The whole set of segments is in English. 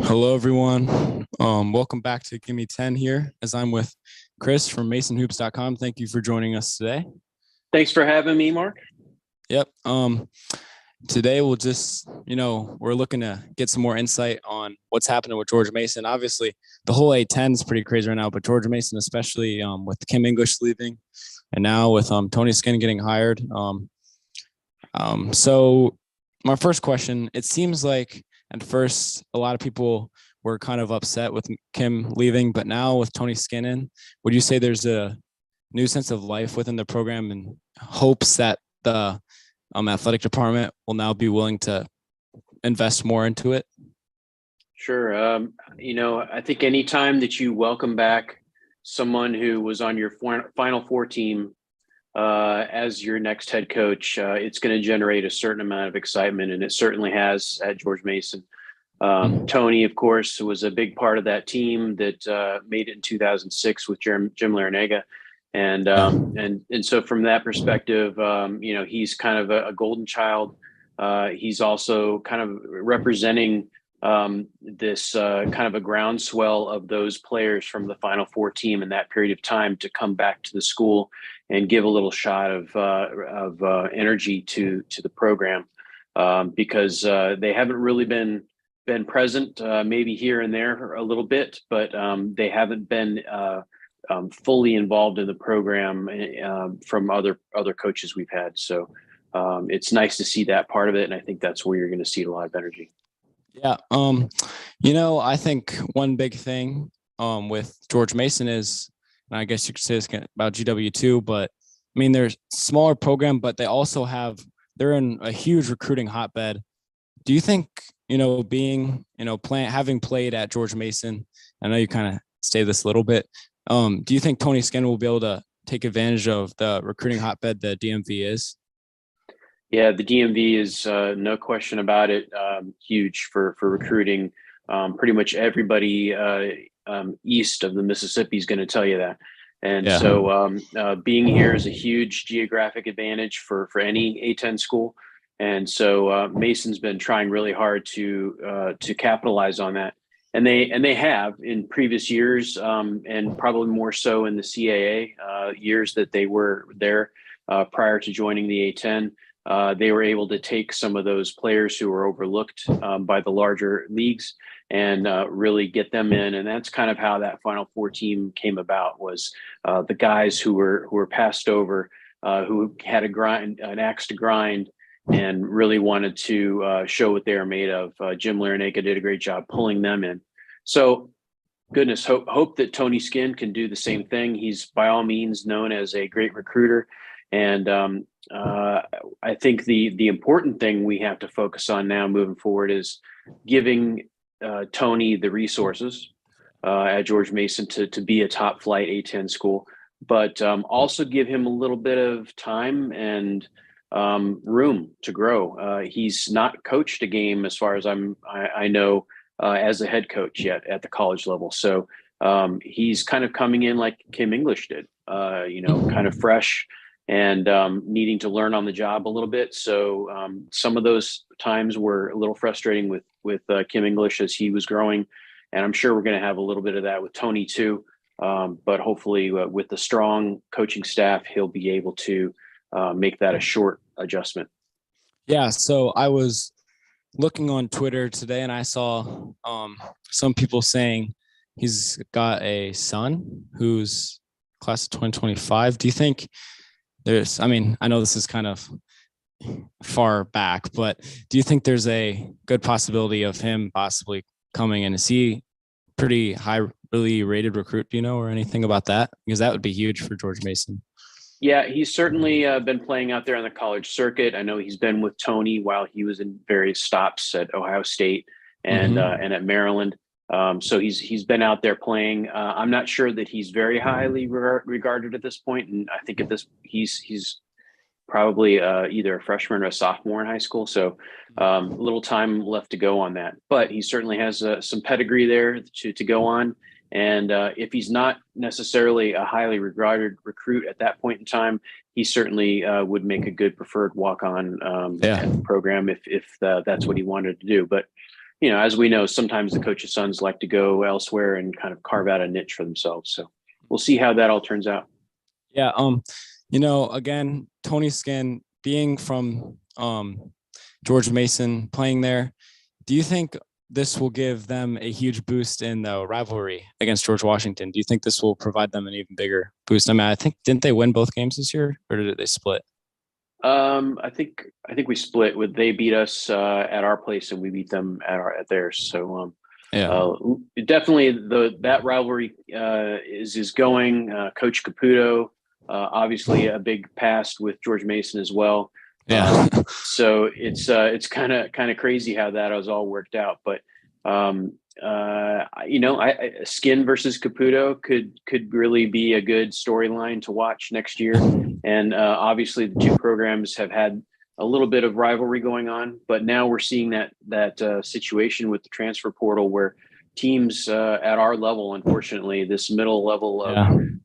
Hello, everyone. Welcome back to Gimme 10 here, as I'm with Chris from MasonHoops.com. Thank you for joining us today. Thanks for having me, Mark. Yep. Today we'll just, we're looking to get some more insight on what's happening with George Mason. Obviously, the whole A10 is pretty crazy right now, but George Mason, especially with Kim English leaving, and now with Tony Skinn getting hired. So my first question: it seems like at first a lot of people were kind of upset with Kim leaving, but now with Tony Skinn in, would you say there's a new sense of life within the program and hopes that the athletic department will now be willing to invest more into it? Sure. I think anytime that you welcome back someone who was on your Final Four team as your next head coach, it's going to generate a certain amount of excitement, and it certainly has at George Mason. Tony, of course, was a big part of that team that made it in 2006 with Jim Larinaga. And so from that perspective, he's kind of a golden child. He's also kind of representing this kind of a groundswell of those players from the Final Four team in that period of time to come back to the school and give a little shot of energy to the program, because they haven't really been present, maybe here and there a little bit, but they haven't been fully involved in the program from other coaches we've had. So it's nice to see that part of it, and I think that's where you're going to see a lot of energy. Yeah. I think one big thing with George Mason is, and I guess you could say this about GW too, but I mean, they're a smaller program, but they're in a huge recruiting hotbed. Do you think, having played at George Mason, I know you kind of say this a little bit. Do you think Tony Skinn will be able to take advantage of the recruiting hotbed that DMV is? Yeah, the DMV is no question about it, huge for recruiting. Pretty much everybody east of the Mississippi is going to tell you that. And so being here is a huge geographic advantage for any A10 school. And so Mason's been trying really hard to capitalize on that. And they have in previous years, and probably more so in the CAA years that they were there prior to joining the A10. They were able to take some of those players who were overlooked by the larger leagues and really get them in. And that's kind of how that Final Four team came about, was the guys who were passed over, who had an axe to grind and really wanted to show what they were made of. Jim Larinaga did a great job pulling them in. So goodness, hope that Tony Skinn can do the same thing. He's by all means known as a great recruiter. And I think the important thing we have to focus on now moving forward is giving Tony the resources at George Mason to be a top flight A10 school, but also give him a little bit of time and room to grow. He's not coached a game, as far as I know, as a head coach yet at the college level. So he's kind of coming in like Kim English did, kind of fresh and needing to learn on the job a little bit. So some of those times were a little frustrating with Kim English as he was growing. And I'm sure we're going to have a little bit of that with Tony too. But hopefully with the strong coaching staff, he'll be able to make that a short adjustment. Yeah. So I was looking on Twitter today and I saw some people saying he's got a son who's class of 2025. Do you think I know this is kind of far back, but do you think there's a good possibility of him possibly coming in? Is he pretty highly rated recruit, or anything about that? Because that would be huge for George Mason. Yeah, he's certainly been playing out there on the college circuit. I know he's been with Tony while he was in various stops at Ohio State and at Maryland. So he's been out there playing. I'm not sure that he's very highly regarded at this point, and I think he's probably either a freshman or a sophomore in high school. So a little time left to go on that, but he certainly has some pedigree there to go on. And if he's not necessarily a highly regarded recruit at that point in time, he certainly would make a good preferred walk-on at the program if that's what he wanted to do. But as we know, sometimes the coach's sons like to go elsewhere and kind of carve out a niche for themselves. So we'll see how that all turns out. Yeah. Again, Tony Skinn being from George Mason playing there, do you think this will give them a huge boost in the rivalry against George Washington? Do you think this will provide them an even bigger boost? I mean, I think didn't they win both games this year, or did they split? I think we split. With they beat us at our place and we beat them at theirs. So Yeah. definitely that rivalry is going. Coach Caputo, obviously a big past with George Mason as well. Yeah. So it's kind of crazy how that was all worked out. But Skinn versus Caputo could really be a good storyline to watch next year. And obviously, the two programs have had a little bit of rivalry going on, but now we're seeing that situation with the transfer portal where teams at our level, unfortunately, this middle level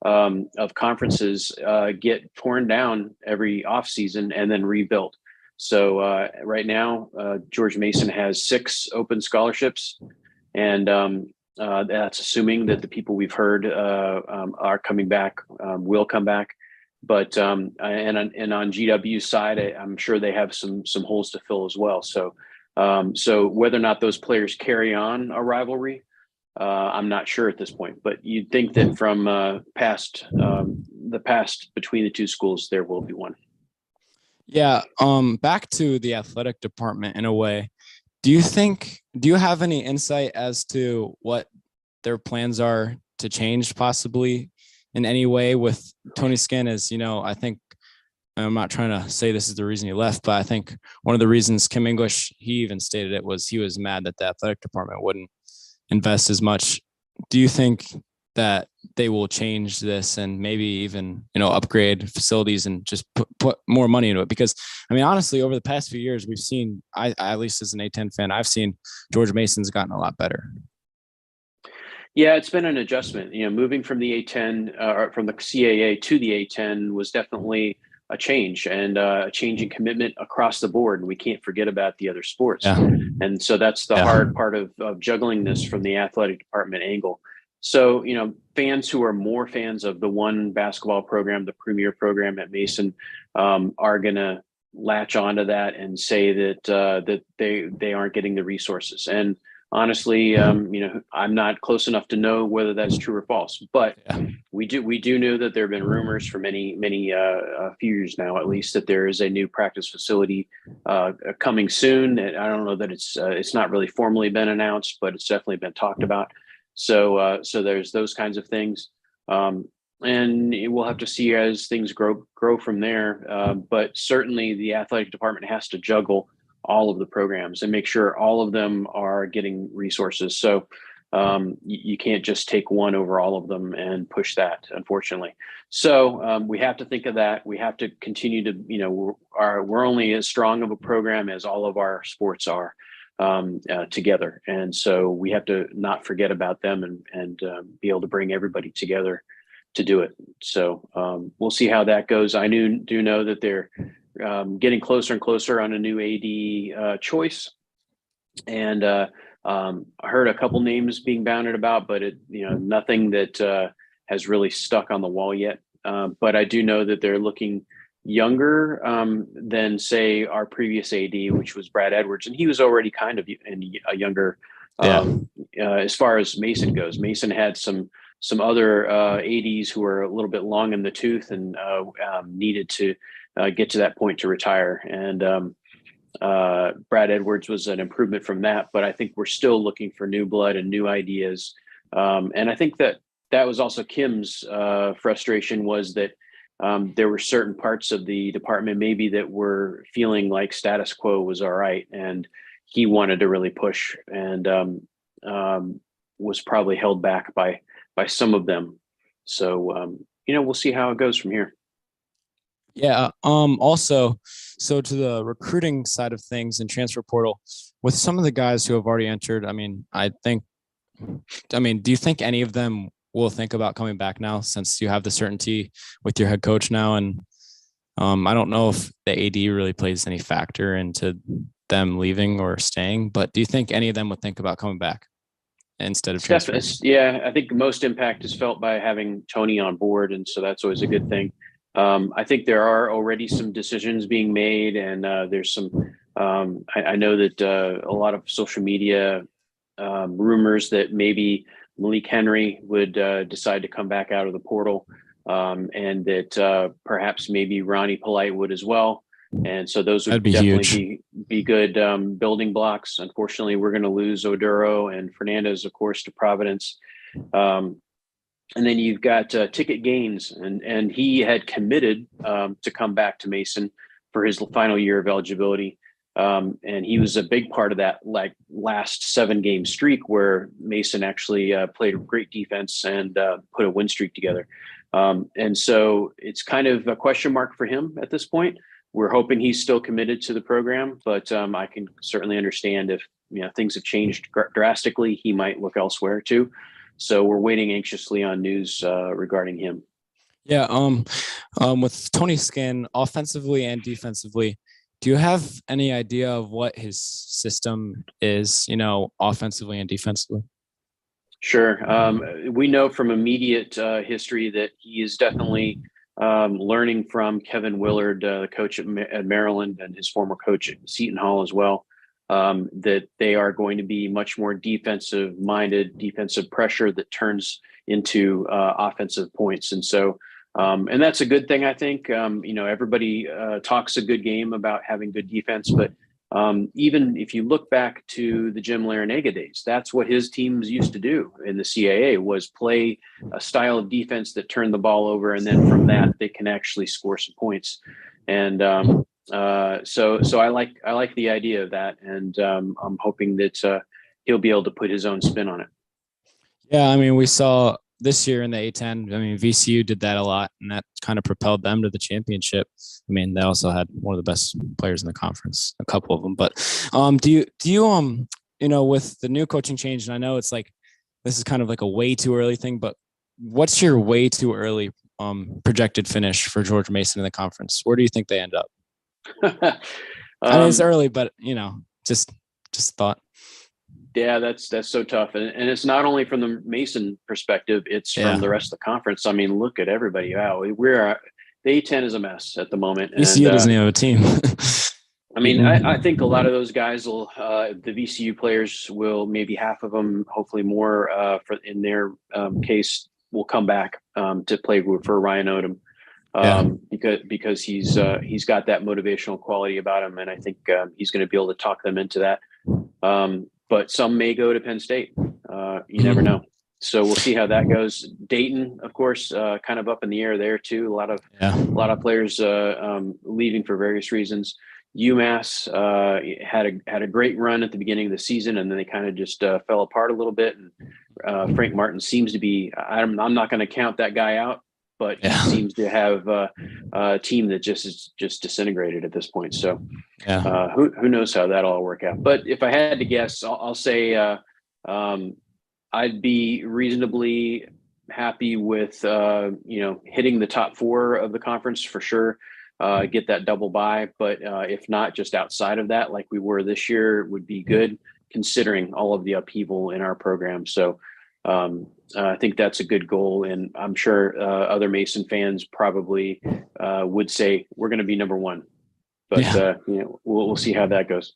of conferences get torn down every offseason and then rebuilt. So right now, George Mason has 6 open scholarships, and that's assuming that the people we've heard are coming back, will come back. But and on GW's side, I'm sure they have some holes to fill as well. So whether or not those players carry on a rivalry, I'm not sure at this point. But you'd think that from the past between the two schools, there will be one. Yeah. Back to the athletic department in a way. Do you have any insight as to what their plans are to change possibly in any way with Tony Skinn? As I think, I'm not trying to say this is the reason he left, but I think one of the reasons Kim English, he even stated it, was he was mad that the athletic department wouldn't invest as much. Do you think that they will change this and maybe even, upgrade facilities and just put more money into it? Because I mean, honestly, over the past few years, we've seen, I at least as an A10 fan, I've seen George Mason's gotten a lot better. Yeah, it's been an adjustment. Moving from the A10 or from the CAA to the A10 was definitely a change, and a change in commitment across the board. And we can't forget about the other sports. Yeah. And so that's the hard part of juggling this from the athletic department angle. So, fans who are more fans of the one basketball program, the premier program at Mason, are going to latch onto that and say that they aren't getting the resources. And honestly, I'm not close enough to know whether that's true or false, but we do know that there have been rumors for many few years now, at least, that there is a new practice facility coming soon. And I don't know that it's not really formally been announced, but it's definitely been talked about. So there's those kinds of things, and we'll have to see as things grow from there. But certainly, the athletic department has to juggle all of the programs and make sure all of them are getting resources. So you can't just take one over all of them and push that, unfortunately. So we have to think of that. We have to continue to, we're only as strong of a program as all of our sports are together. And so we have to not forget about them and be able to bring everybody together to do it. So we'll see how that goes. I do know that they're getting closer and closer on a new AD choice, and I heard a couple names being bounded about, but nothing that has really stuck on the wall yet. But I do know that they're looking younger than, say, our previous AD, which was Brad Edwards, and he was already kind of a younger. As far as Mason goes, Mason had some other ADs who were a little bit long in the tooth and needed to get to that point to retire. And Brad Edwards was an improvement from that, but I think we're still looking for new blood and new ideas. And I think that was also Kim's frustration, was that there were certain parts of the department maybe that were feeling like status quo was all right, and he wanted to really push, and was probably held back by some of them. So we'll see how it goes from here. Yeah. Also, so to the recruiting side of things and transfer portal, with some of the guys who have already entered, I mean, do you think any of them will think about coming back now, since you have the certainty with your head coach now? And I don't know if the AD really plays any factor into them leaving or staying, but do you think any of them would think about coming back instead of transferring? Yeah, I think the most impact is felt by having Tony on board, and so that's always a good thing. I think there are already some decisions being made, and there's some. I know that a lot of social media rumors that maybe Malik Henry would decide to come back out of the portal, and that perhaps maybe Ronnie Polite would as well. And so those would That'd be definitely huge. be good building blocks. Unfortunately, we're going to lose Oduro and Fernandez, of course, to Providence. And then you've got Ticket Gaines, and he had committed to come back to Mason for his final year of eligibility. And he was a big part of that like last 7-game streak where Mason actually played a great defense and put a win streak together. And so it's kind of a question mark for him at this point. We're hoping he's still committed to the program, but I can certainly understand if things have changed drastically, he might look elsewhere too. So we're waiting anxiously on news regarding him. Yeah. With Tony Skinn, offensively and defensively, do you have any idea of what his system is, offensively and defensively? Sure. We know from immediate history that he is definitely learning from Kevin Willard, the coach at Maryland, and his former coach at Seton Hall as well, that they are going to be much more defensive-minded, defensive pressure that turns into offensive points. And so, and that's a good thing, I think. Everybody talks a good game about having good defense, but even if you look back to the Jim Larinaga days, that's what his teams used to do in the CAA, was play a style of defense that turned the ball over, and then from that they can actually score some points. And so I like the idea of that, and I'm hoping that he'll be able to put his own spin on it. Yeah, I mean, we saw this year in the A10. I mean, VCU did that a lot, and that kind of propelled them to the championship. I mean, they also had one of the best players in the conference, a couple of them. But do you with the new coaching change, and I know it's like this is kind of like a way too early thing, but what's your way too early projected finish for George Mason in the conference? Where do you think they end up? I mean, it's early, but just thought. Yeah, that's so tough. And it's not only from the Mason perspective, it's from the rest of the conference. I mean, look at everybody. Wow, the A10 is a mess at the moment. VCU doesn't have a team. I mean, I think a lot of those guys will, the VCU players will, maybe half of them, hopefully more in their case, will come back to play for Ryan Odom. Because he's got that motivational quality about him. And I think he's going to be able to talk them into that. But some may go to Penn State. You never know. So we'll see how that goes. Dayton, of course, kind of up in the air there too. A lot of players leaving for various reasons. UMass had a great run at the beginning of the season, and then they kind of just fell apart a little bit. And Frank Martin seems to be. I'm not going to count that guy out, but he seems to have a team that is just disintegrated at this point. So who knows how that'll all work out. But if I had to guess, I'll say I'd be reasonably happy with hitting the top 4 of the conference for sure. Get that double bye, but if not, just outside of that, like we were this year, would be good considering all of the upheaval in our program. So I think that's a good goal, and I'm sure other Mason fans probably would say we're going to be number 1, but we'll see how that goes.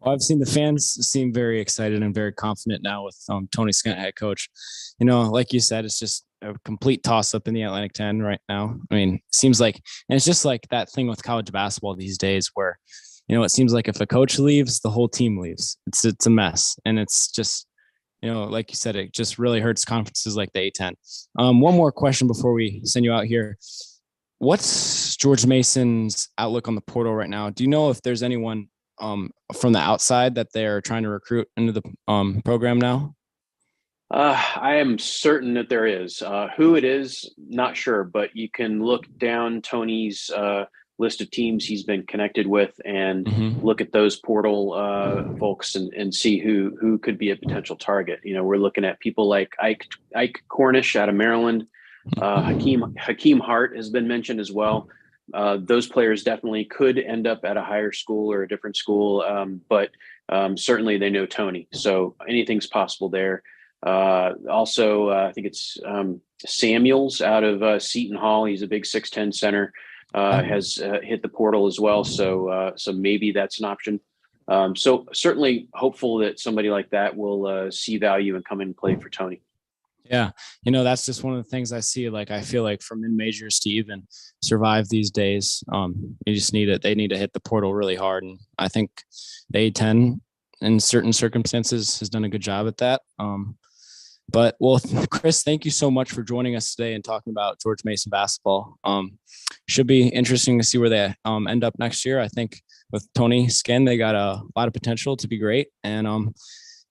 Well, I've seen the fans seem very excited and very confident now with Tony Skinn head coach. Like you said, it's just a complete toss up in the Atlantic 10 right now. I mean, it seems like, and it's just like that thing with college basketball these days where, it seems like if a coach leaves, the whole team leaves. It's a mess. And it's just, like you said, it just really hurts conferences like the A10. One more question before we send you out here. What's George Mason's outlook on the portal right now? Do you know if there's anyone from the outside that they're trying to recruit into the program now? I am certain that there is. Who it is, not sure, but you can look down Tony's list of teams he's been connected with and look at those portal folks and see who could be a potential target. We're looking at people like Ike Cornish out of Maryland. Hakeem Hart has been mentioned as well. those players definitely could end up at a higher school or a different school, but certainly they know Tony, so anything's possible there. Also, I think it's Samuels out of Seton Hall. He's a big 6'10" center. Has hit the portal as well, so maybe that's an option. So certainly hopeful that somebody like that will see value and come in and play for Tony. Yeah. That's just one of the things I see. Like, I feel like for mid majors to even survive these days, you just need it. They need to hit the portal really hard. And I think the A10 in certain circumstances has done a good job at that. But Chris, thank you so much for joining us today and talking about George Mason basketball. Should be interesting to see where they end up next year. I think with Tony Skinn, they got a lot of potential to be great. And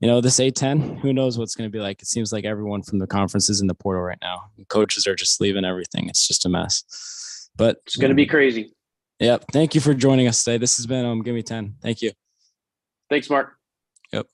this A10, who knows what's going to be like? It seems like everyone from the conference is in the portal right now. Coaches are just leaving everything. It's just a mess. But it's going to be crazy. Yep. Thank you for joining us today. This has been Give Me 10. Thank you. Thanks, Mark. Yep.